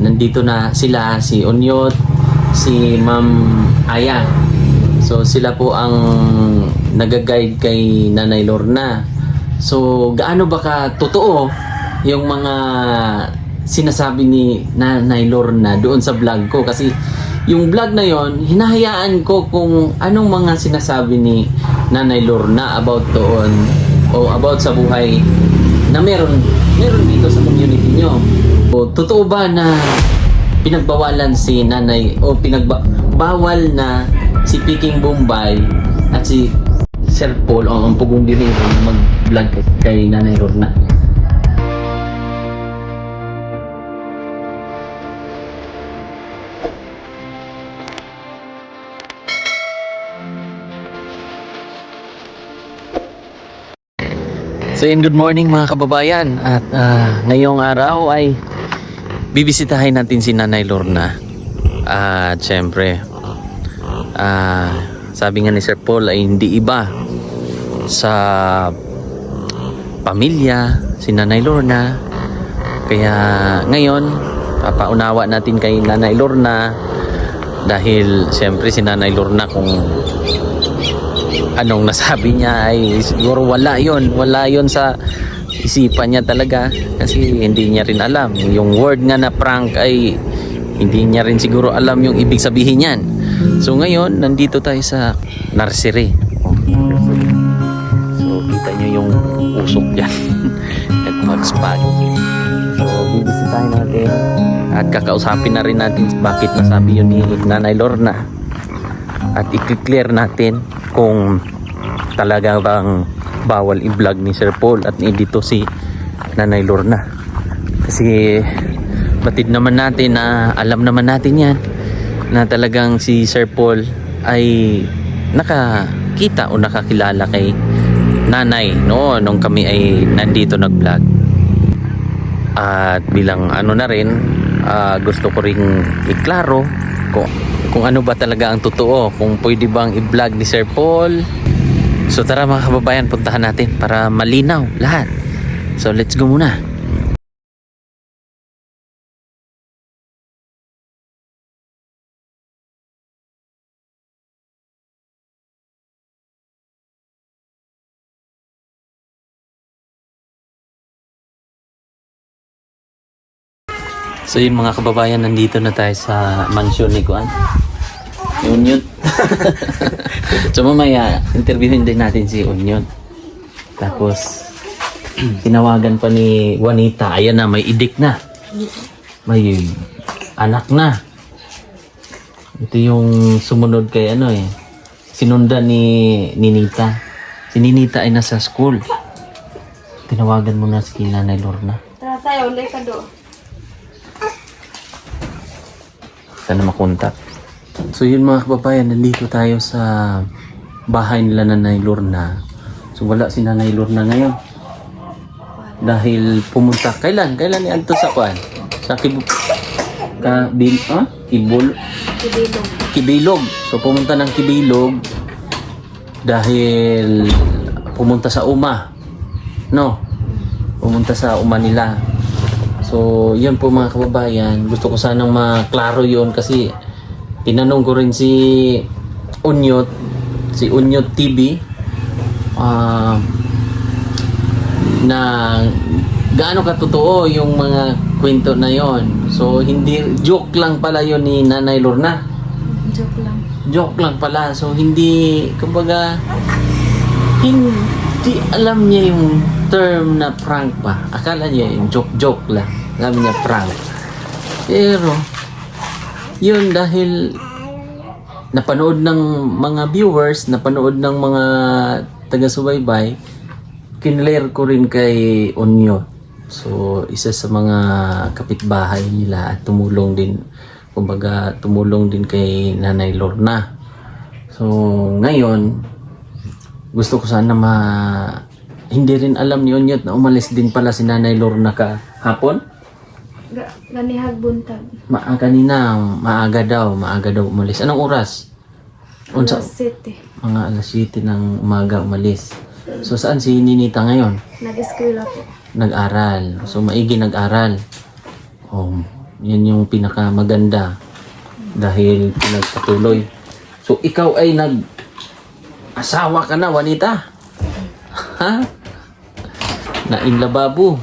nandito na sila, si Onyot, si Ma'am Aya. So sila po ang nag-guide kay Nanay Lorna. So gaano ba ka totoo yung mga sinasabi ni Nanay Lorna doon sa vlog ko? Kasi yung vlog na yon, hinahayaan ko kung anong mga sinasabi ni Nanay Lorna about doon o about sa buhay na meron dito sa community nyo. O, totoo ba na pinagbawalan si Nanay o bawal na si Peking Bombay at si Sir Paul o ang Pugong Diriro mag-vlog kay Nanay Lorna? So yun, good morning mga kababayan. At ngayong araw ay bibisitahin natin si Nanay Lorna. At syempre sabi nga ni Sir Paul ay hindi iba sa pamilya si Nanay Lorna. Kaya ngayon papaunawa natin kay Nanay Lorna, dahil syempre si Nanay Lorna kung anong nasabi niya ay siguro wala yon sa isipan niya talaga, kasi hindi niya rin alam yung word nga na prank, ay hindi niya rin siguro alam yung ibig sabihin niyan. So ngayon nandito tayo sa nursery. So kita niyo yung usok yan nag-mag-spag. So bibisitahin natin at kakausapin na rin natin bakit nasabi yun ni Nanay Lorna, at i-clear natin kung talaga bang bawal i-vlog ni Sir Paul at dito si Nanay Lorna. Kasi batid naman natin na alam naman natin yan na talagang si Sir Paul ay nakakita o nakakilala kay Nanay nung kami ay nandito nag-vlog. At bilang ano na rin, gusto ko ring iklaro kung ano ba talaga ang totoo, kung pwede bang i-vlog ni Sir Paul. So tara mga kababayan, puntahan natin para malinaw lahat. So let's go muna. So yun mga kababayan, nandito na tayo sa mansion ni Kuan. Unyot. So mamaya interviewin din natin si Unyot. Tapos tinawagan pa ni Juanita. Ayan na, may idik na, may anak na. Ito yung sumunod kay sinundan ni Ninita. Si Ninita ay nasa school. Tinawagan mo na si Nanay Lorna. Tara tayo, ulit ka do. Sana makontak. So yun mga kababayan, nandito tayo sa bahay nila Nanay Lorna. So wala si Nanay Lorna ngayon, dahil pumunta kailan ni Anto sa Kuan, sa Kibilog. So pumunta ng Kibilog dahil pumunta sa pumunta sa uma nila. So yun po mga kababayan, gusto ko sanang maklaro yun, kasi tinanong ko rin si Onyot TV na gaano katotoo yung mga kwento na yon. So hindi, joke lang pala yon ni Nanay Lorna. Joke lang pala. So hindi, kumbaga hindi alam niya yung term na prank pa. Akala niya yung joke lang. Alam niya prank. Pero yun, dahil napanood ng mga viewers, napanood ng mga taga-subaybay, kinlair ko rin kay Onyo. So isa sa mga kapitbahay nila at tumulong din kay Nanay Lorna. So ngayon gusto ko sana hindi rin alam ni Onyot na umalis din pala si Nanay Lorna kahapon. Ganihag buntag. Kanina, maaga daw umalis. Anong oras? Alas 7. Mga alas 7 ng umaga umalis. So saan si Ninita ngayon? Nag-eskwela po. Nag-aral. So maigi nag-aral. Yan yung pinakamaganda dahil pinagpatuloy. So ikaw ay asawa ka na, Juanita? Ha? Na in lababo.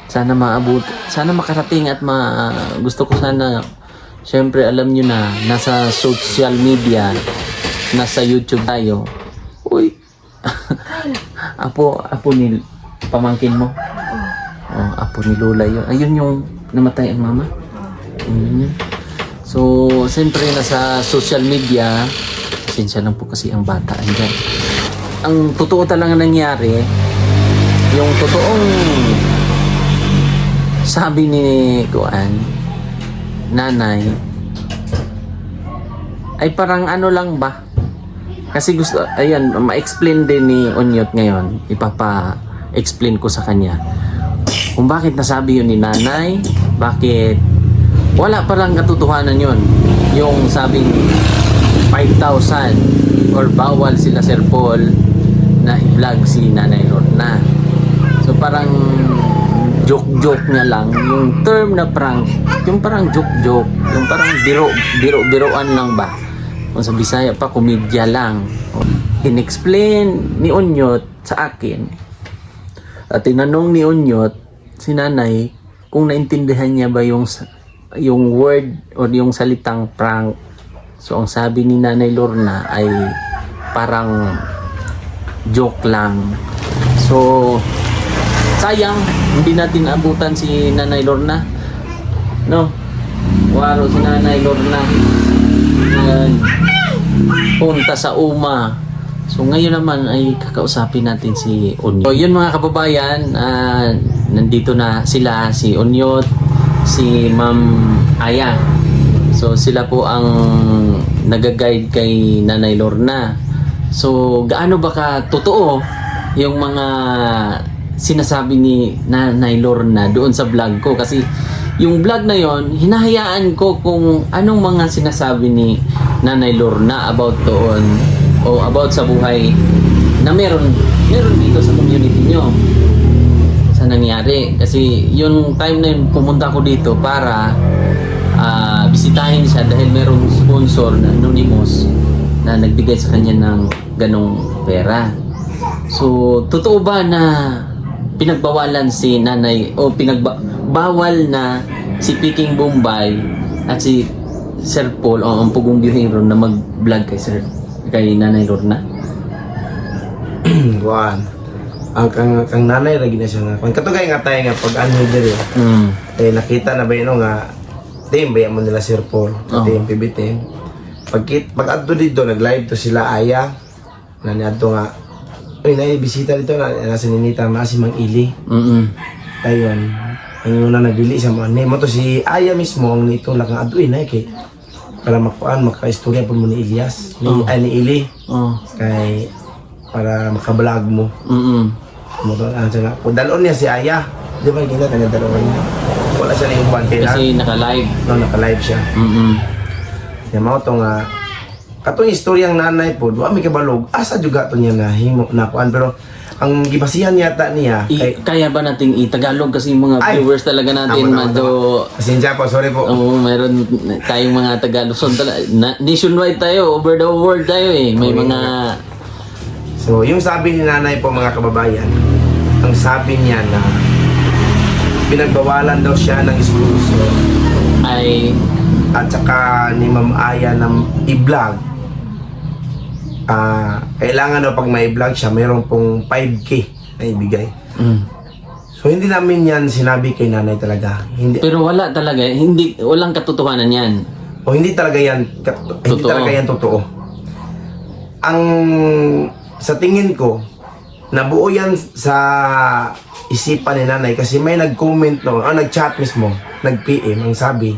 Sana maabot, sana makarating at gusto ko sana, syempre alam nyo na, nasa social media, nasa YouTube tayo. Uy, apo ni pamangkin mo. Oh, apo ni Lola yun. Ayun yung namatay ang mama. So, siyempre nasa social media, pasensya lang po kasi ang bata andyan. Ang totoo talaga nangyari, yung totoong sabi ni Kuan, nanay, ay parang ano lang ba? Kasi gusto, ayan, ma-explain din ni Onyot ngayon. Ipapa-explain ko sa kanya. Kung bakit nasabi yun ni nanay, bakit wala palang katotohanan yun. Yung sabing 5,000 or bawal sila Sir Paul na i-vlog si Nanay Lorna. So parang joke-joke niya lang. Yung term na prank, yung parang joke-joke, yung parang biruan lang ba? Kung sa Bisaya pa, komedya lang. In-explain ni Onyot sa akin. At tinanong ni Onyot, si nanay, kung naintindihan niya ba yung word o yung salitang prank. So, ang sabi ni Nanay Lorna ay parang joke lang. So, sayang, hindi natin abutan si Nanay Lorna. No? Waro si Nanay Lorna. Punta sa Uma. So ngayon naman ay kakausapin natin si Onyot. So yun mga kababayan, nandito na sila, si Onyot, si Ma'am Aya. So sila po ang nag-guide kay Nanay Lorna. So gaano ba ka totoo yung mga sinasabi ni Nanay Lorna doon sa vlog ko? Kasi yung vlog na yon, hinahayaan ko kung anong mga sinasabi ni Nanay Lorna about doon o about sa buhay na meron dito sa community nyo sa nangyari. Kasi yung time na yun, pumunta ko dito para bisitahin siya dahil merong sponsor na anonymous na nagbigay sa kanya ng ganong pera. So, totoo ba na pinagbawalan si nanay o bawal na si Peking Bombay at si Sir Paul o ang Pugong Bihero na mag-vlog kay Nanay Lorna? Kuan. Ang kang nanay ra gina siya nga. Kung katugay nga tayo nga pag ano diri. Eh nakita na ba yun nga team ba mo nila Sir Paul, team PBT. Pag adto dito nag-live to sila Aya. Na niadto nga ay bisita dito na nasa ninita si Mang Ili. Ayun. Ang una nagdili sa mga mo to si Aya mismo ang nitong lakang adto na kay para maka-istorya po mo ni Elias ni Ili. Kay para makablog mo. Mo to nga dalon niya si Aya. Di ba gina kanya dalawa niya. Wala siya ning bante na. Kasi naka-live. No, naka-live siya. Kaya mo to nga katong istoryang nanay po, wa mi kabalog asa juga to niya na himo na kuan pero ang gibasihan yata niya kaya ba nating i-Tagalog kasi yung mga viewers talaga natin medyo pasensya po, sorry po. Oo, mayroon tayong mga Tagalog. So, nationwide tayo, over the world tayo eh. May mga So, yung sabi ni nanay po mga kababayan, ang sabi niya na pinagbawalan daw siya ng sponsor ay at saka ni Ma'am Aya ng i-vlog. Kailangan daw pag may vlog siya, mayroon pong 5K na ibigay. So hindi namin yan sinabi kay nanay talaga. Hindi, pero wala talaga, walang katotohanan yan. o hindi talaga yan, hindi talaga yan totoo. Ang sa tingin ko, nabuo yan sa isipan ni nanay kasi may nag-comment nag-chat mismo, nag-PM, ang sabi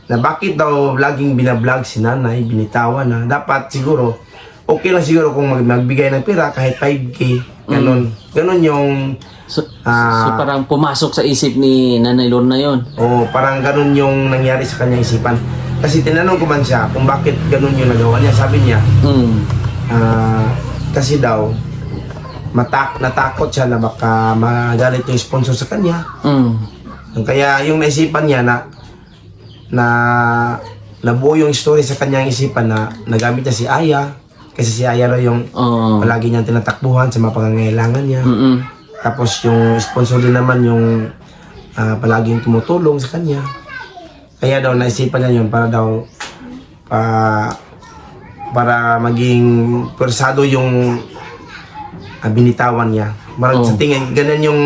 na bakit daw laging binablog si nanay, binitawan na. Dapat siguro, okay lang siguro kung magbigay ng pera kahit 5K, ganun. Ganun yung So parang pumasok sa isip ni Nanay Lorna yon. o parang ganun yung nangyari sa kanyang isipan. Kasi tinanong ko man siya kung bakit ganun yung nagawa niya. Sabi niya, kasi daw, natakot siya na baka magalit yung sponsor sa kanya. Kaya yung naisipan niya na nabuo yung story sa kanyang isipan na nagamit niya si Aya kasi si Aya raw yung Oo. palagi niyang tinatakbuhan sa mga pangangailangan niya. Mm-mm. Tapos yung sponsor din naman yung palaging tumutulong sa kanya. Kaya daw naisipan niya yun para daw para maging persado yung binitawan niya. Marang Oh. sa tingin, ganun yung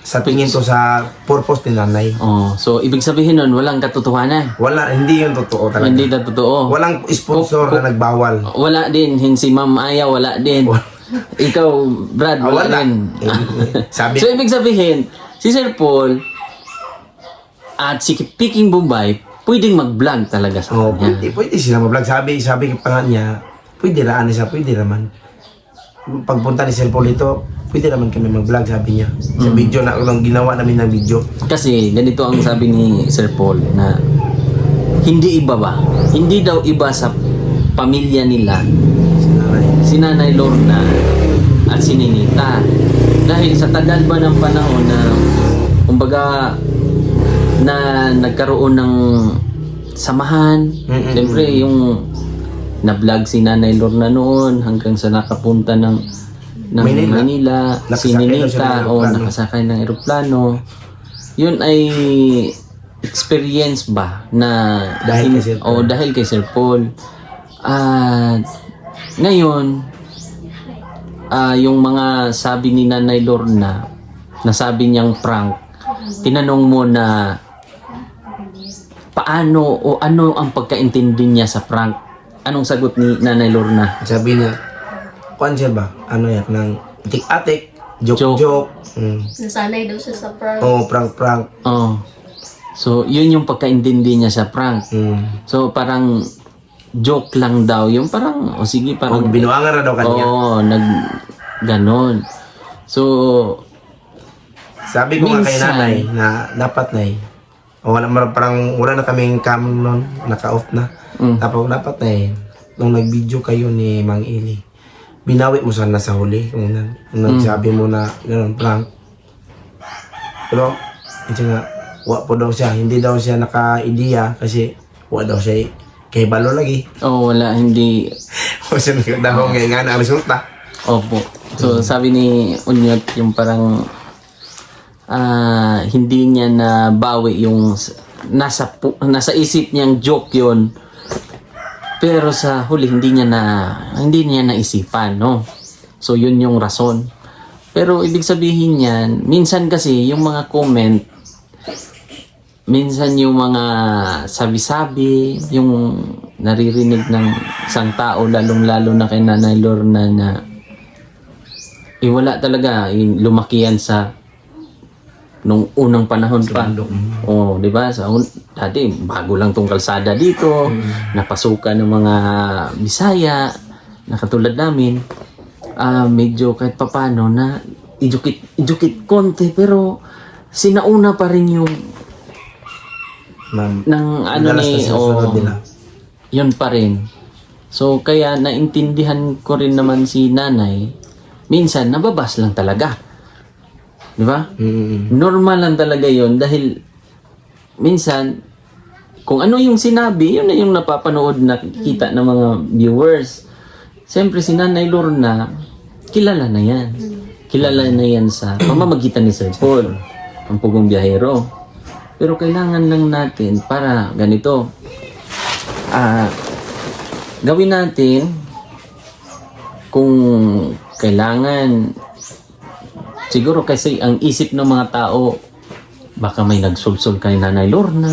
sa tingin ko sa purpose ni nanay. Oh, so ibig sabihin nun, walang katotohanan. Wala, hindi yun totoo talaga. Hindi na totoo. Walang sponsor na nagbawal. Wala din. Si Ma'am Aya, wala din. Ikaw, Brad, wala, Wala. din. Sabi, So ibig sabihin, si Sir Paul at si Peking Bombay, pwedeng mag-vlog talaga sa oh, kanya. pwede sila mag-vlog. Sabi pa nga niya, pwede raan siya, pwede naman. Pagpunta ni Sir Paul ito, pwede naman kami mag-vlog, sabi niya. Sa video na lang ginawa namin ng video. Kasi ganito ang sabi ni Sir Paul na hindi iba ba? Hindi daw iba sa pamilya nila si Nanay Lorna at si Ninita. Dahil sa tagal ba ng panahon na kumbaga na nagkaroon ng samahan. Siyempre yung na-vlog si Nanay Lorna noon hanggang sa nakapunta ng Manila, si Nakasakay daw siya ng Ninita o eroplano. nakasakay ng eroplano. Yun ay experience ba na Dahil kay Sir Paul. dahil kay Sir Paul. At ngayon yung mga sabi ni Nanay Lorna na sabi niyang prank, tinanong mo na paano o ano ang pagkaintindi niya sa prank. Anong sagot ni Nanay Lorna? Sabi niya, kuan siya ba? Ano yan? Nang atik-atik, joke-joke. Nasanay daw siya sa prank. Oh, prank-prank. Oh. So, yun yung pagkaintindi niya sa prank. So, parang joke lang daw. Yung parang, sige, parang... Binuangan na daw kanya. ganon. So, Sabi ko nga kay minsan- nanay na dapat parang wala na kaming cam noon, naka-off na. Tapos dapat nung nag-video kayo ni Mang Ili, binawi mo sana sa huli kung nagsabi mo na gano'n, prank. Pero, ito nga, wa po daw siya, hindi daw siya naka-ideya kasi wa daw siya kay balo lagi. wala, hindi... O siya nagdaho nga na ang resulta. Opo. So, sabi ni Unyot, yung parang hindi niya na bawi yung nasa isip niyang joke yon. Pero sa huli hindi niya naisipan, no? So, yun yung rason. Pero ibig sabihin niyan, minsan kasi yung mga comment, minsan yung mga sabi-sabi, yung naririnig ng isang tao, lalong-lalo na kay Nanay Lorna na wala talaga, lumaki yan sa nung unang panahon pa. Oh, 'di ba? Dati bago lang tong kalsada dito, napasukan ng mga Bisaya na katulad namin. Medyo kahit papano na edukit konti pero sinauna pa rin yung ng ano Madalas na ni sinusunod nila. yun pa rin. So kaya naintindihan ko rin naman si nanay, minsan nababas lang talaga. Di ba? Normal lang talaga yun dahil minsan kung ano yung sinabi, yun na yung napapanood na kita ng mga viewers. Siyempre si Nanay Lorna, kilala na yan. Kilala na yan sa pamamagitan ni Sir Paul, ang Pugong Biyahero. Pero kailangan lang natin para ganito, gawin natin kung kailangan. Siguro kasi ang isip ng mga tao, baka may nagsulsul kay Nanay Lorna.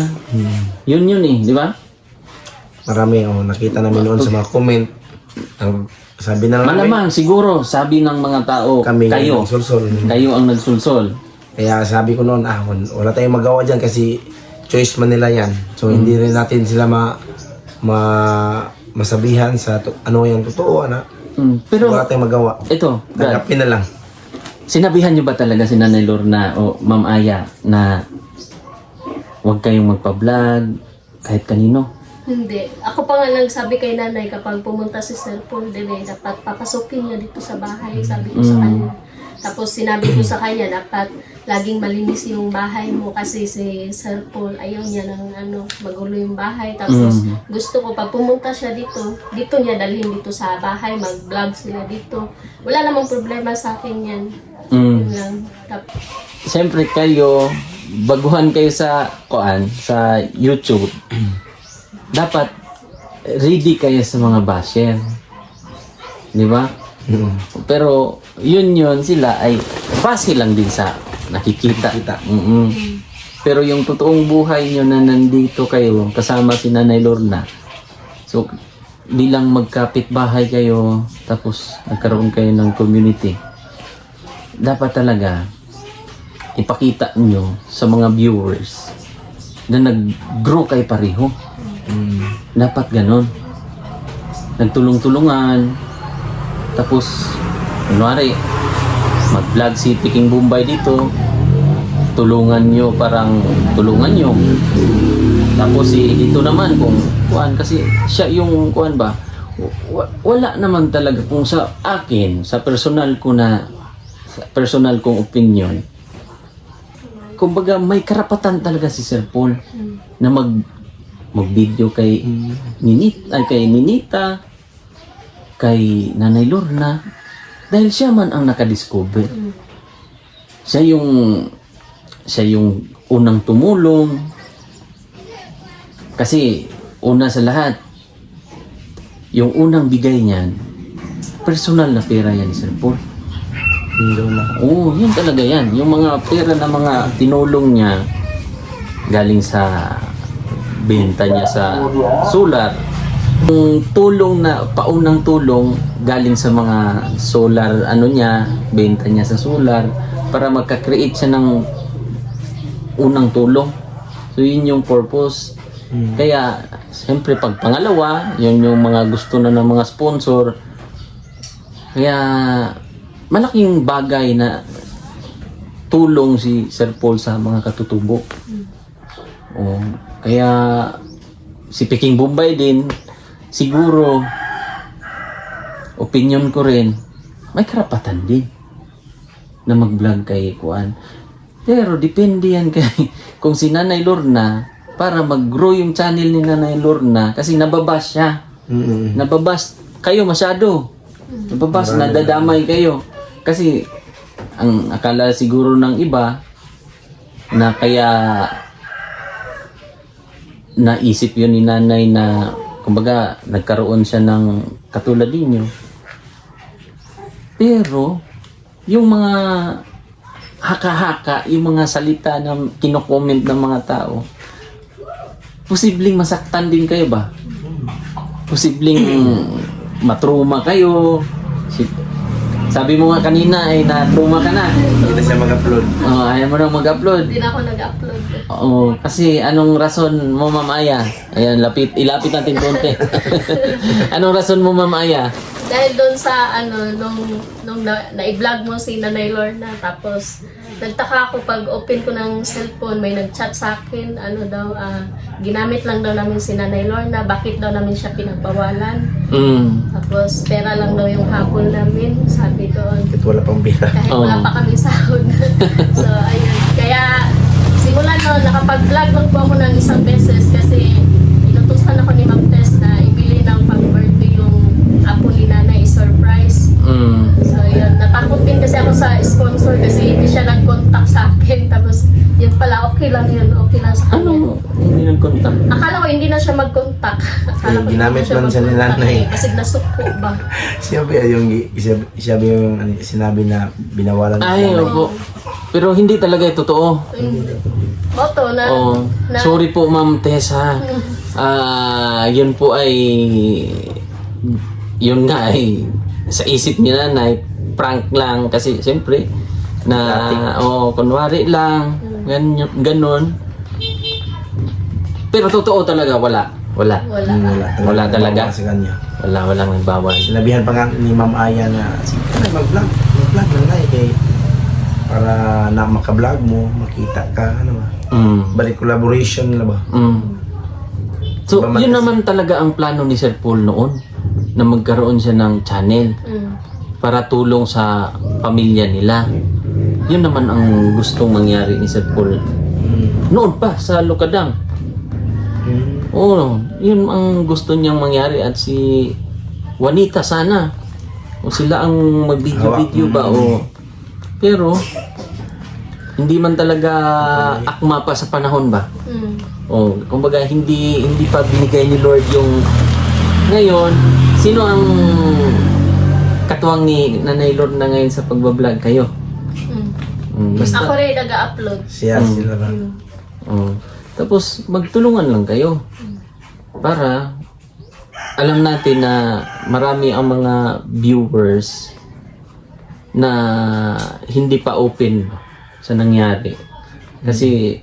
Yun eh, di ba? Marami, nakita namin noon sa mga comment. Sabi na lang Malamang siguro, sabi ng mga tao, kami kayo nagsulsul. ang nagsulsol. Kaya sabi ko noon, wala tayong magawa dyan kasi choice man nila yan. So hindi rin natin sila masabihan sa ano yung totoo, Pero, wala tayong magawa. ito, Brad, Tanggapin na lang. sinabihan niyo ba talaga si Nanay Lorna o Ma'am Aya na huwag kayong magpa-vlog kahit kanino? Hindi. Ako pa nga lang sabi kay nanay kapag pumunta si Sir Paul, dapat papasukin niya dito sa bahay. Sabi ko sa kanya. Tapos sinabi ko sa kanya, dapat laging malinis yung bahay mo kasi si Sir Paul, ayaw niya ng magulo yung bahay. Tapos gusto ko, pag pumunta siya dito niya dalhin dito sa bahay, mag-vlog sila dito. Wala namang problema sa akin yan. Yun lang. Siyempre kayo, baguhan kayo sa sa YouTube. Dapat ready kayo sa mga basher. Di ba? Pero yun sila ay base lang din sa nakikita. Pero yung totoong buhay nyo na nandito kayo kasama si Nanay Lorna, so bilang magkapit bahay kayo tapos nagkaroon kayo ng community, dapat talaga ipakita nyo sa mga viewers na nag-grow kayo pareho. Dapat ganon. Nagtulong-tulungan. Tapos, kunwari, mag-vlog si Peking Bombay dito. Tulungan nyo. Tapos, dito naman kung kasi siya yung ba, wala naman talaga kung sa akin, sa personal kong opinion. Kumbaga, may karapatan talaga si Sir Paul na mag-video kay Ninita, kay Nanay Lorna, dahil siya man ang nakadiscover. Siya yung unang tumulong. Kasi una sa lahat, yung unang bigay niyan, personal na pera yan, Sir Paul. Oo, yun talaga yan. Yung mga pera na mga tinulong niya galing sa benta niya sa solar. Yung tulong na paunang tulong galing sa mga solar niya, benta niya sa solar para magka-create siya ng unang tulong. So yun yung purpose. Kaya siyempre pag pangalawa, yun yung mga gusto na ng mga sponsor. Kaya malaking bagay na tulong si Sir Paul sa mga katutubo. Kaya si Peking Bombay din, siguro, opinion ko rin, may karapatan din na mag-vlog kay Kuan. Pero depende yan kay kung si Nanay Lorna, para mag-grow yung channel ni Nanay Lorna, kasi nababas siya. Nababas kayo masyado. Nababas, nadadamay kayo. Kasi ang akala siguro ng iba na kaya naisip yun ni Nanay na kumbaga nagkaroon siya ng katulad ninyo. Pero yung mga haka-haka, yung mga salita na kino-comment ng mga tao, posibleng masaktan din kayo ba? Posibleng matruma kayo. Sabi mo nga kanina ay na-trauma ka na. Hindi na siya mag-upload. Ayaw mo na mag-upload. Hindi na ako nag-upload. Kasi anong rason mo, Ma'am Aya? Ayan, ilapit natin konti. Anong rason mo, Ma'am Aya? Dahil doon sa nung na-vlog mo si Nanay Lorna, tapos nagtaka ako pag open ko ng cellphone, may nag-chat sa akin, ginamit lang daw namin si Nanay Lorna, bakit daw namin siya pinagbawalan. Tapos pera lang daw yung habol namin, sabi doon. Kahit wala pang pera. Kahit wala pa kami sahod. So, ayun. Kaya, simula noon, nakapag-vlog lang po ako ng isang beses kasi inutusan ako ni Ma'am Tess na ibili ng pang-birthday yung apo ni Nanay, surprise. So, yun. Natakot din kasi ako sa sponsor kasi hindi siya nag-contact sa akin. Tapos, yun pala, okay lang yun. Okay lang sa kanya. Ano? Hindi nag-contact? Akala ko hindi na siya mag-contact. Akala ko ginamit lang siya ni Nanay. Kasi nasuko ba? Siya yung sinabi na binawalan ni Ay, Nanay. opo. Pero hindi talaga totoo. Oto na. Sorry po, Ma'am Tessa. Yun po ay yun nga ay sa isip ni Nanay, prank lang kasi siyempre na kunwari lang ganun. Pero totoo talaga wala Wala talaga. sa kanya. Walang nagbawal. Sinabihan pa nga ni Ma'am Aya na, sige na, mag-vlog na kay para na maka-vlog mo, makita ka, ano ba? Balik collaboration na ba? So, yun naman talaga ang plano ni Sir Paul noon, na magkaroon siya ng channel para tulong sa pamilya nila. Yun naman ang gustong mangyari ni Sir Paul. Noon pa sa Lukadang. Oo, yun ang gusto niyang mangyari at si Juanita sana. O sila ang mag-video-video ba o. Pero hindi man talaga akma pa sa panahon ba. O, kumbaga hindi pa binigay ni Lord yung ngayon. Sino ang katuwang ni Nanay Lord na ngayon sa pagbablog kayo? Basta Ako rin nag-upload. Siya, sila ba? oh. Tapos magtulungan lang kayo para alam natin na marami ang mga viewers na hindi pa open sa nangyari. Kasi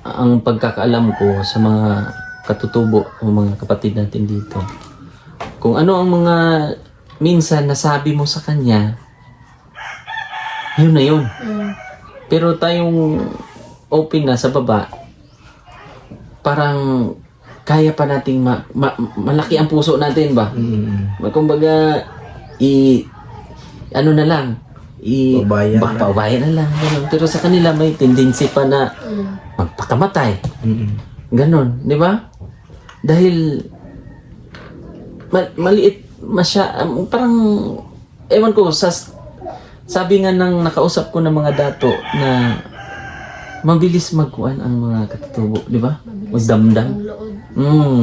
ang pagkakaalam ko sa mga katutubo o mga kapatid natin dito, kung ano ang mga minsan nasabi mo sa kanya, yun na yun. Pero tayong open na sa baba, parang kaya pa nating malaki ang puso natin ba? Kumbaga, ano na lang, paubayan na lang. Ganun. Pero sa kanila may tendency pa na magpakamatay. Ganon, di ba? Dahil maliit parang ewan ko, sabi nga ng nakausap ko ng mga dato na mabilis magkuhan ang mga katutubo, di ba? Magdamdam.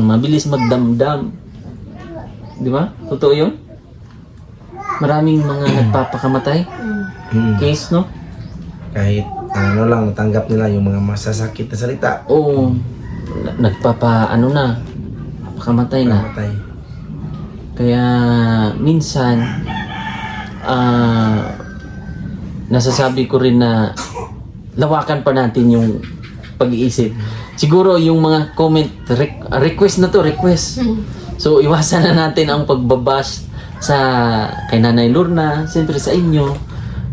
Mabilis magdamdam. Di ba? Totoo yun? Maraming mga nagpapakamatay. Case, no? Kahit ano lang, tanggap nila yung mga masasakit na salita. Oo. Pakamatay na. Mamatay. Kaya minsan nasasabi ko rin na lawakan pa natin yung pag-iisip. Siguro yung mga comment request na to, request. So iwasan na natin ang pagbabash sa kay Nanay Lorna, siyempre sa inyo.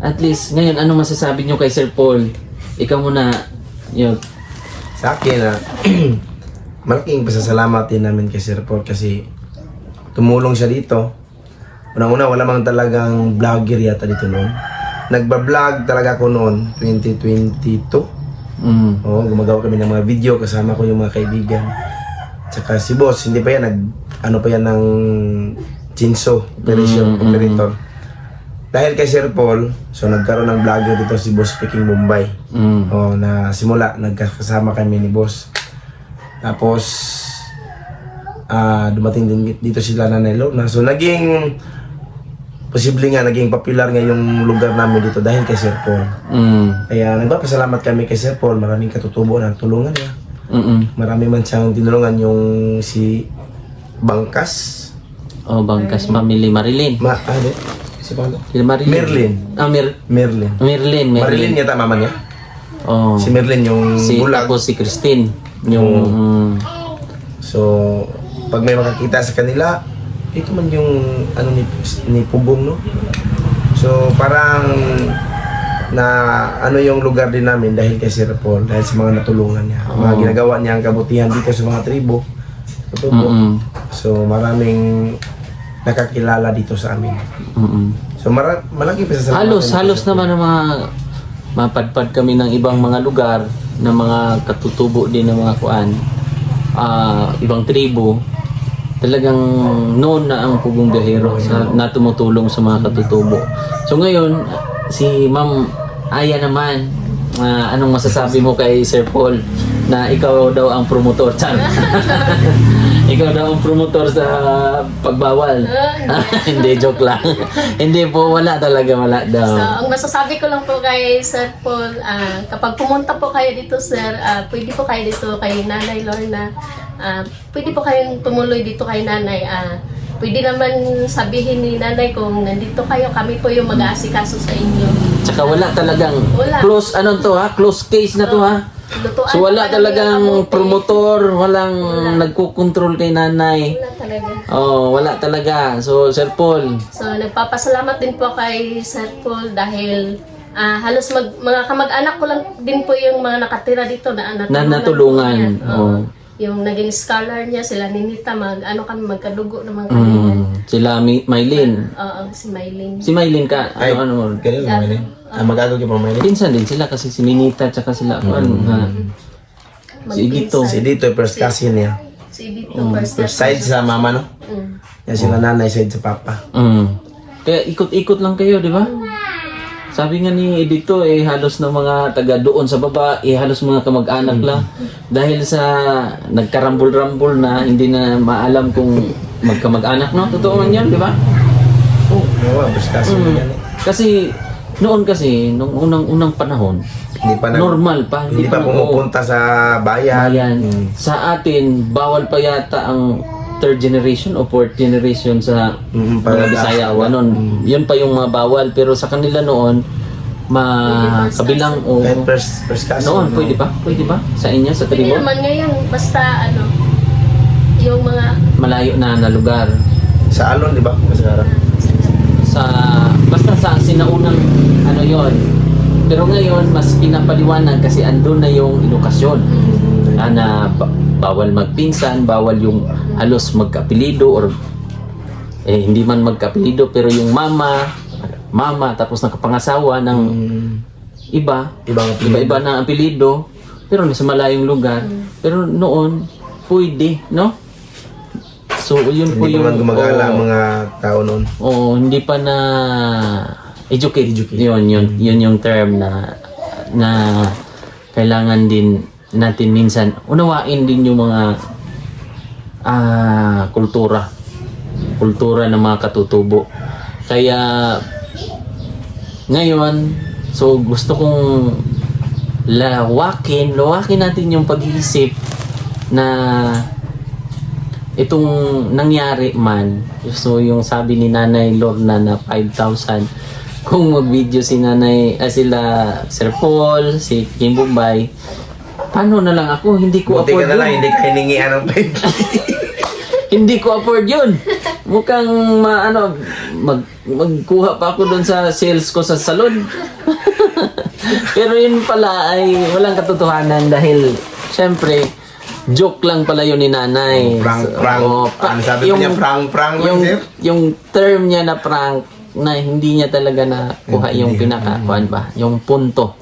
At least ngayon ano masasabi nyo kay Sir Paul? Ikaw muna, yun. Sa akin malaking pasasalamat din namin kay Sir Paul kasi tumulong siya dito. Unang-una, wala mang talagang vlogger yata dito noon. Nagba-vlog talaga ako noon, 2022. Oo, gumagawa kami ng mga video, kasama ko yung mga kaibigan. Tsaka si Boss, hindi pa yan, ano pa yan ng Chinso, operator. Dahil kay Sir Paul, so nagkaroon ng vlogger dito si Boss Speaking Bombay. Oo, na simula, nagkasama kami ni Boss. Tapos, dumating din dito sila Nanay Lorna. So naging popular nga yung lugar namin dito dahil kay Sir Paul. Kaya nagpapasalamat kami kay Sir Paul. Maraming katutubo na tulungan niya. Marami man siyang tinulungan yung si Bangkas. Bangkas Family Marilyn. Si Paolo? Marilyn. Merlin. Merlin. Marilyn yata mama niya. Si Merlin yung bulag. Tapos si Christine. Yung So, pag may makakita sa kanila, ito man yung ano ni Pugong, no? So, parang na ano yung lugar din namin dahil kay Sir Paul, dahil sa mga natulungan niya. Mga ginagawa niya ang kabutihan dito sa mga tribo. So, maraming nakakilala dito sa amin. So, malaki pa sa halos naman ng mga mapadpad kami ng ibang mga lugar na mga katutubo din ng mga kuan. Ibang tribo, talagang noon na ang Pugong Biyahero na tumutulong sa mga katutubo. So ngayon, si Ma'am Aya naman, anong masasabi mo kay Sir Paul na ikaw daw ang promotor? Ikaw daw ang promotor sa pagbawal. Hindi, joke lang. Hindi po, wala daw. So, ang masasabi ko lang po kay Sir Paul, kapag pumunta po kayo dito, Sir, pwede po kayo dito kay Nanay Lorna. Pwede po kayong tumuloy dito kay Nanay. Pwede naman sabihin ni Nanay kung nandito kayo, kami po yung mag-aasikaso sa inyo. Tsaka wala talagang close, close case na to ha. Lutuan So wala pa namin talagang ang kamote. promotor, walang nagko-control kay Nanay. Wala talaga. Wala talaga. So Sir Paul, So, nagpapasalamat din po kay Sir Paul dahil halos mga kamag-anak ko lang din po yung mga nakatira dito na natulungan. po yan. yung naging scholar niya, sila Ninita, magkadugo naman kami. Sila Maylin. Oo, si Mylene. Si Maylin ka, Ay, ano mo? ganun lang, Maylin. Magagaw yung pamaylin. Pinsan din sila kasi si Ninita tsaka sila, si Edito. Si dito, first cousin niya. Si Dito first First side sa mama, no? Yan sila nanay, side sa papa. Kaya ikot-ikot lang kayo, di ba? Sabi nga ni Edito, halos na mga taga doon sa baba, halos mga kamag-anak lang. Dahil sa nagkarambol-rambol na, hindi na maalam kung magkamag-anak, no? Totoo man yan, di ba? Oo, first cousin yan eh. Kasi, noon kasi, nung unang panahon, Hindi pa normal pa. Hindi pa pumupunta sa bayan. Ayan. Sa atin, bawal pa yata ang third generation o fourth generation sa mga Bisaya o anon. Yun pa yung mga bawal. Pero sa kanila noon, kabilang o... Kahit first cousin. Noon, pwede pa? Pwede ba? Sa inyo, sa Hindi tribo? naman ngayon, basta yung mga Malayo na lugar. Sa Alon, di ba? Kasara. Basta sa sinaunang yon. Pero ngayon, mas pinapaliwanag kasi andun na yung edukasyon. Na bawal magpinsan, bawal yung halos magkapilido or hindi man magkapilido pero yung mama tapos nakapangasawa ng iba-iba na apelido pero nasa malayong lugar. Pero noon, pwede, no? So, yun po Hindi yung... pa man gumagala ang mga tao noon. Oo, hindi pa na educate. Yun yung term na kailangan din natin minsan unawain din yung mga kultura ng mga katutubo. Kaya ngayon, so gusto kong lawakin natin yung pag-iisip na itong nangyari man. So yung sabi ni Nanay Lorna na 5,000, kung mag-video si Nanay, sila Sir Paul, si Kim Bombay, paano na lang ako? Hindi ko Buti afford ka na lang, yun. hindi ka hiningian ng peg. Hindi ko afford yun. Mukhang magkuha pa ako doon sa sales ko sa salon. Pero yun pala ay walang katotohanan dahil syempre joke lang pala yun ni Nanay. Prank. Ano sabi yung, niya? Prank lang, sir? yung term niya na prank na hindi niya talaga nakuha yung pinakakuan ba, yung punto.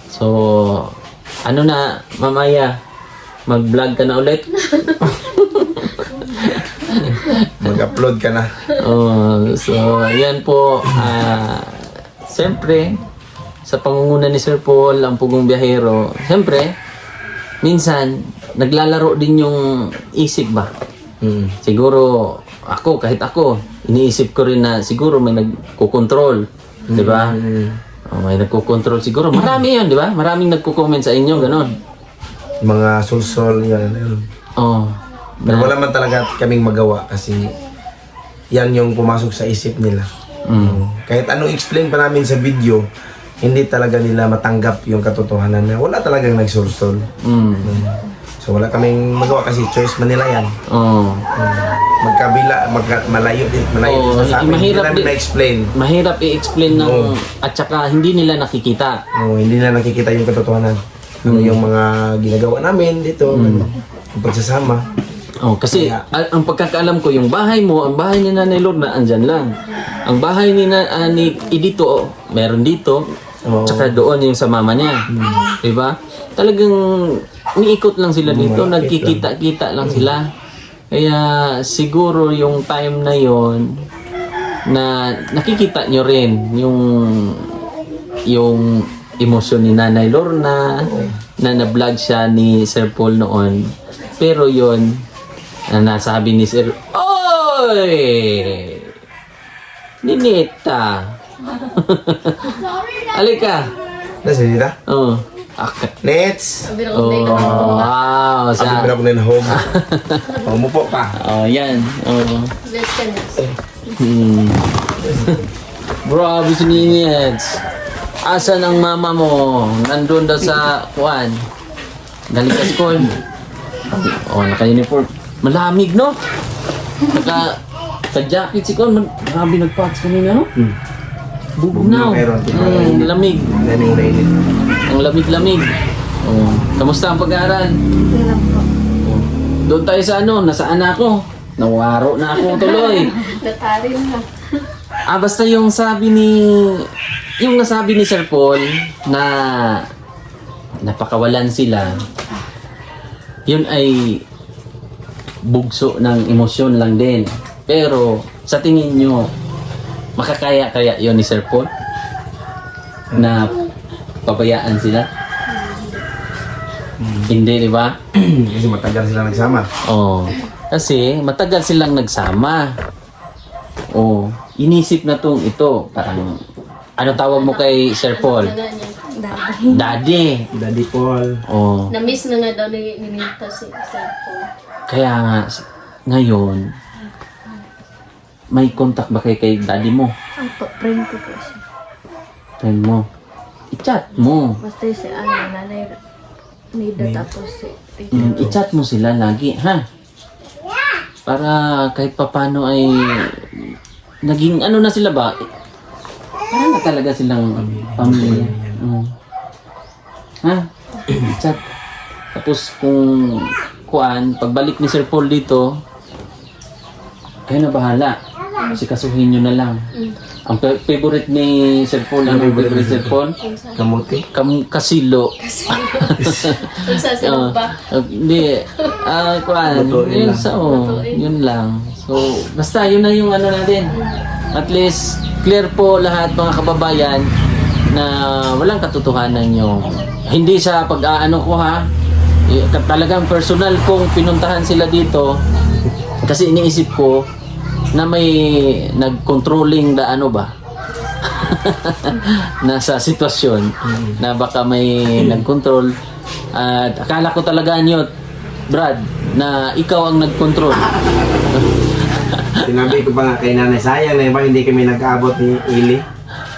So, ano na, mamaya, mag-vlog ka na ulit. Mag-upload ka na. So, yan po. Siyempre, sa pangunguna ni Sir Paul, ang Pugong Biyahero, siyempre, minsan, naglalaro din yung isip ba? Siguro, kahit ako, iniisip ko rin na siguro may nagkukontrol. Di ba? May nagkukontrol siguro. Marami yan, di ba? Maraming nagko-comment sa inyo, ganon. Mga sulsol, yan. Pero wala man talaga kaming magawa kasi yan yung pumasok sa isip nila. Kahit anong explain pa namin sa video, hindi talaga nila matanggap yung katotohanan na wala talagang nagsulsol. So wala kaming magawa kasi choice man nila yan. Magkabila, malayo din sa amin. Hindi namin na-explain. Mahirap i-explain ng at saka hindi nila nakikita. Hindi nila nakikita yung katotohanan. Ano yung mga ginagawa namin dito, yung pagsasama. Kasi ang pagkakaalam ko, yung bahay mo, ang bahay ni Nanay Lorna, andyan lang. Ang bahay ni Edito, meron dito, tsaka doon yung sa mama niya. Diba? Talagang niikot lang sila dito, nagkikita-kita lang sila. Kaya siguro yung time na yon na nakikita nyo rin yung emosyon ni Nanay Lorna na na-vlog siya ni Sir Paul noon. Pero yon na nasabi ni Sir, "Oy! Ninita! Alika!" Nasa dito? Nets! sabi ko na ikaw. Wow! Sabi ko na ako na home. Umupo pa. Yan. Bless ka na. Grabe si Ninets. Asan ang mama mo? Nandun daw sa kuan. Galing sa school. Naka-uniform. Malamig, no? Naka-jacket si Kon. Marami nag-packs kanina, no? Bugnaw. Lamig. Naning mainit. Ang lamig-lamig. Kamusta ang pag-aaral? Hirap po. Doon tayo sa ano, nasaan na ako? Nawaro na ako tuloy. Natari na. Basta yung nasabi ni Sir Paul na napakawalan sila, yun ay bugso ng emosyon lang din. Pero sa tingin nyo, makakaya-kaya yun ni Sir Paul na pabayaan sila? Hindi, di ba? Kasi matagal sila nagsama. Oh, kasi matagal silang nagsama. Oh, inisip na ito. Parang, ano tawag mo kay Sir Paul? Dahil. Daddy. Daddy Paul. Oh, Na-miss na nga daw ni Ninita si Sir Paul. kaya nga, ngayon, may contact ba kay daddy mo? Ang friend ko po siya. Friend mo? I-chat mo. Basta si nanay Nida tapos si Tito. I-chat mo sila lagi, ha? Para kahit papano ay naging ano na sila ba? Parang na talaga silang pamilya. Ha? I-chat. Tapos kung pagbalik ni Sir Paul dito, kayo na bahala. Kasi kasuhin nyo na lang. Ang favorite ni Sir Paul, ang favorite ni Sir Paul? Kamuti. Kasilo. Kung sa sila ba? Hindi. Lutuin Yun lang. yun lang. So, basta yun na yung ano natin. At least, clear po lahat mga kababayan na walang katotohanan yung hindi sa pag-aano ko ha. Talagang personal kong pinuntahan sila dito kasi iniisip ko na may nag-controlling na ano ba nasa sitwasyon na baka may nag-control at akala ko talaga nyo Brad na ikaw ang nag-control. Sinabi ko pa nga kay nanay, sayang na yun ba hindi kami nag-aabot ni Ili.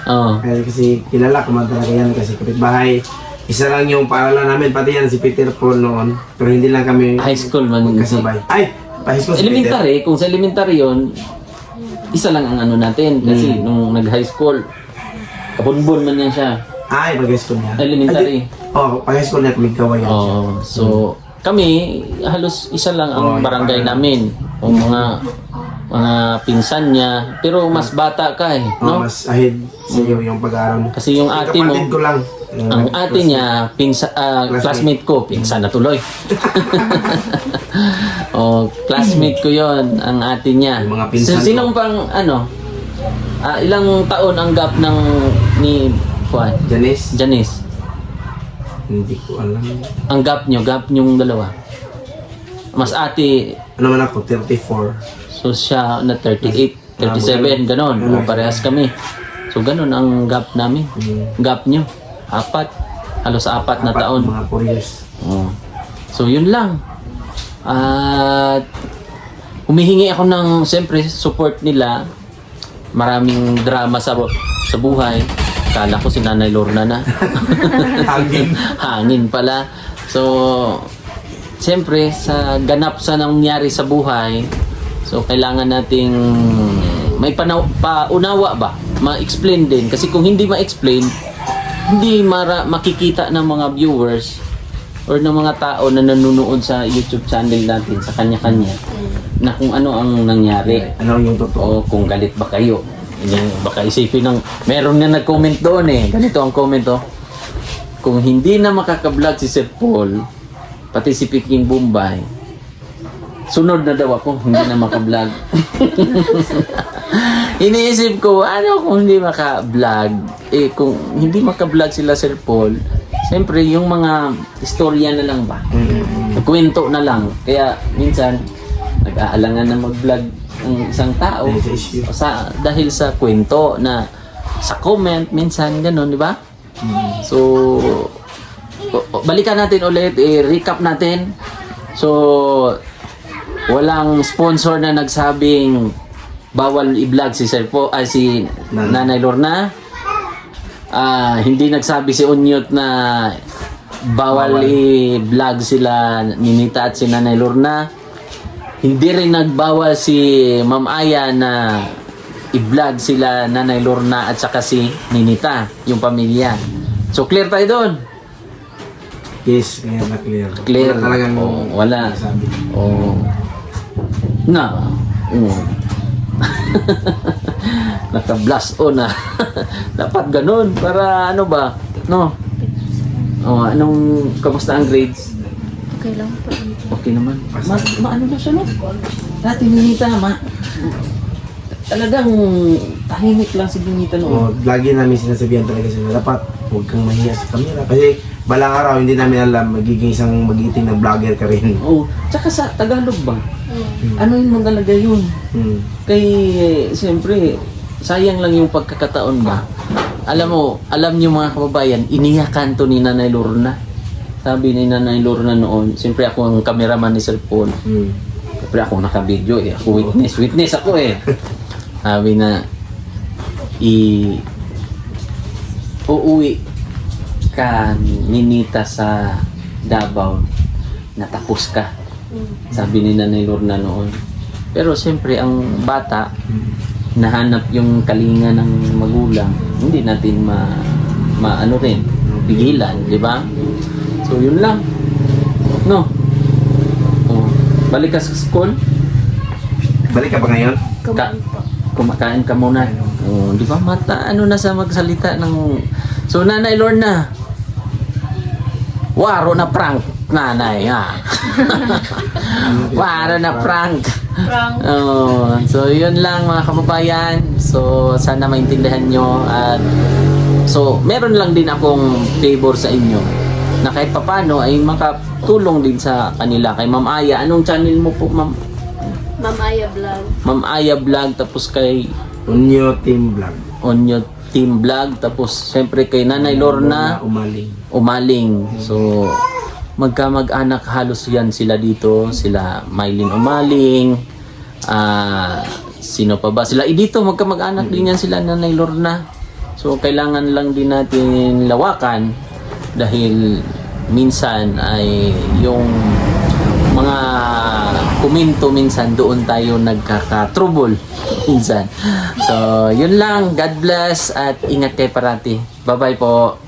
Oh. Kasi kilala ko man talaga yan kasi kapitbahay. Isa lang yung paaralan namin, pati yan si Peter Paul noon. Pero hindi lang kami High school man magkasabay. Ay! Pa-high school si Peter. Elementary, kung sa elementary yon, isa lang ang ano natin kasi nung nag-high school, kabunbon man yan siya. Ay, pag-high school niya. Elementary. Pag-high school niya, kumigkawa yan siya. Oh, so kami halos isa lang ang barangay namin. O mga pinsan niya, pero mas bata ka eh, no? Mas ahead sa iyo yung pag-aaral mo. Kasi yung ate mo, Kapatid ko lang. ang ate niya, classmate ko, pinsan na tuloy. Classmate ko yon ang ate niya. Yung mga pinsan Sinong pang ano? Ilang taon ang gap ni Juan? Janice? Janice. Hindi ko alam. Ang gap nyong dalawa. Mas ate, Ano man ako, 34. so siya na 38, 37, ganon. O, parehas kami. So ganon ang gap namin. Gap nyo. Halos apat na taon. Mga 4 years. Oh. So yun lang. At humihingi ako ng siyempre support nila. Maraming drama sa buhay. Kala ko si Nanay Lorna na. Hangin pala. So siyempre sa ganap sa nangyari sa buhay, so kailangan nating may paunawa ba? Ma-explain din kasi kung hindi ma-explain, hindi makikita ng mga viewers or ng mga tao na nanonood sa YouTube channel natin sa kanya-kanya na kung ano ang nangyari Ano yung totoo? o kung galit ba kayo. Baka isipin ng meron nga nag-comment doon eh. Ganito ang comment oh. Kung hindi na makaka-vlog si Sir Paul, pati si Peking Bombay, sunod na daw ako, hindi na maka-vlog. Iniisip ko, ano kung hindi maka-vlog? Kung hindi maka-vlog sila Sir Paul, siyempre yung mga istorya na lang ba? Kwento na lang. Kaya minsan, nag-aalangan na mag-vlog ang isang tao Dahil sa issue. dahil sa kwento na sa comment, minsan ganun, di ba? So, balikan natin ulit, recap natin. So, walang sponsor na nagsabing bawal i-vlog si Sir Po, si Nanay Lorna. Hindi nagsabi si Unyot na bawal i-vlog sila Ninita at si Nanay Lorna. Hindi rin nagbawal si Ma'am Aya na i-vlog sila Nanay Lorna at saka si Ninita, yung pamilya. So clear tayo doon. Yes, clear na clear. Clear. Wala talagang Wala. sabi. Oh. Na. Oh. Naka-blast on na. Dapat ganun para ano ba? No. Oh, anong kamusta ang grades? Okay lang po. Okay naman. Ano na siya no? Dati Ninita talagang tahimik lang si Ninita Oh, noon. lagi namin sinasabihan talaga sila, dapat huwag kang mahiya sa camera. Kasi balang araw, hindi namin alam, magiging isang magiting na vlogger ka rin. Oh, tsaka sa Tagalog ba? Mm. Ano yung mga talaga yun? Hmm. Kay, siyempre, sayang lang yung pagkakataon ba? Alam niyo mga kababayan, iniyakan to ni Nanay Lorna. Sabi ni Nanay Lorna noon, siyempre ako ang cameraman ni Sir Paul. Hmm. Siyempre ako naka-video eh. Ako witness ako eh. Sabi na, uuwi ka Ninita sa Davao, natapos ka. Sabi ni Nanay Lorna noon. Pero siyempre ang bata, nahanap yung kalinga ng magulang, hindi natin ano rin, pigilan, di ba? So yun lang. No? Oh, balik ka sa school, Balik ka pa ngayon? Kumain po. kumakain ka muna. Oh, di ba? Ano na sa magsalita ng... So Nanay Lorna, waro na prank, nanay ha. Waro na prank. Frank. Oh, so yun lang mga kababayan. So sana maintindihan nyo at so meron lang din akong favor sa inyo na kahit papano ay makatulong din sa kanila. Kay Ma'am Aya, anong channel mo po Ma'am? Ma'am Aya Vlog. Ma'am Aya Vlog, tapos kay Unyo Team Vlog. Onyo Team Vlog, tapos syempre kay Nanay Lorna Umaling. Umaling. So magkamag-anak halos yan sila dito, sila Mylene Umaling, sino pa ba? Sila dito magkamag-anak din yan sila Nanay Lorna. So kailangan lang din natin lawakan dahil minsan ay yung mga komento minsan doon tayo nagkaka-trouble minsan. So yun lang, God bless at ingat kayo parati. Bye bye po.